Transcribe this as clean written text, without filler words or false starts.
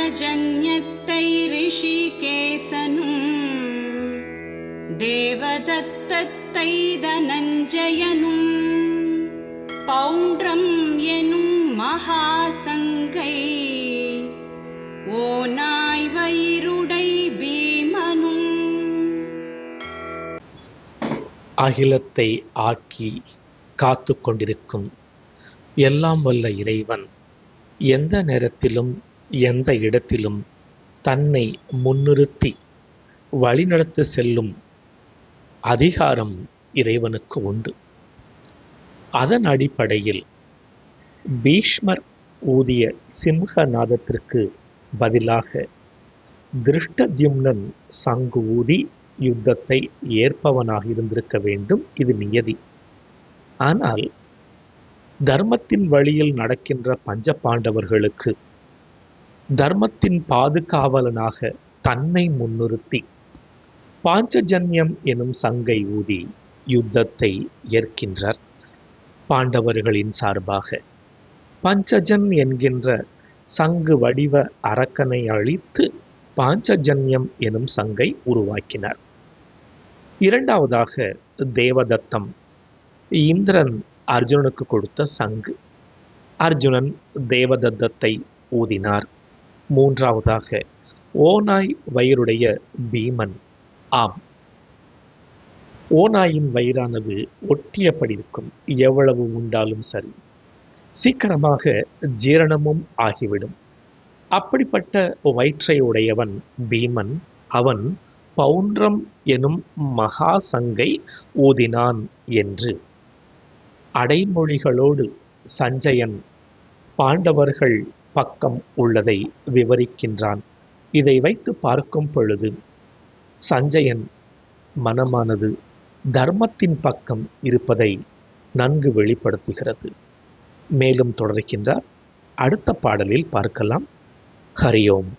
பாஞ்சஜன்யத்தை ரிஷிகேசனும் தேவதத்தத்தை தனஞ்சயனும் பௌண்ட்ரம் எனும் மகாசங்கை ஓநாய் வயிறுடை பீமனும் அகிலத்தை ஆக்கி காத்து கொண்டிருக்கும் எல்லாம் வல்ல இறைவன் எந்த நேரத்திலும் எந்த இடத்திலும் தன்னை முன்னிறுத்தி வழிநடத்தி செல்லும் அதிகாரம் இறைவனுக்கு உண்டு. அதன் அடிப்படையில் பீஷ்மர் ஊதிய சிம்ஹநாதத்திற்கு பதிலாக திருஷ்டத்யும்னன் சங்கு ஊதி யுத்தத்தை ஏற்பவனாக இருந்திருக்க வேண்டும். இது நியதி. ஆனால் தர்மத்தின் வழியில் நடக்கின்ற பஞ்ச பாண்டவர்களுக்கு தர்மத்தின் பாதுகாவலனாக தன்னை முன்னிறுத்தி பாஞ்சஜன்யம் எனும் சங்கை ஊதி யுத்தத்தை ஏற்கின்றார். பாண்டவர்களின் சார்பாக பஞ்சஜன் என்கின்ற சங்கு வடிவ அரக்கனை அழித்து பாஞ்சஜன்யம் எனும் சங்கை உருவாக்கினார். இரண்டாவதாக தேவதத்தம், இந்திரன் அர்ஜுனனுக்கு கொடுத்த சங்கு. அர்ஜுனன் தேவதத்தத்தை ஊதினார். மூன்றாவதாக ஓநாய் வயிறுடைய பீமன். ஆம், ஓநாயின் வயிறானது ஒட்டியபடி இருக்கும். எவ்வளவு உண்டாலும் சரி, சீக்கிரமாக ஜீரணமும் ஆகிவிடும். அப்படிப்பட்ட வயிற்றை உடையவன் பீமன். அவன் பௌண்ட்ரம் எனும் மகா சங்கை ஊதினான் என்று அடைமொழிகளோடு சஞ்சயன் பாண்டவர்கள் பக்கம் உள்ளதை விவரிக்கின்றான். இதை வைத்து பார்க்கும் பொழுது சஞ்சயன் மனமானது தர்மத்தின் பக்கம் இருப்பதை நன்கு வெளிப்படுத்துகிறது. மேலும் தொடர்கின்றார். அடுத்த பாடலில் பார்க்கலாம். ஹரி ஓம்.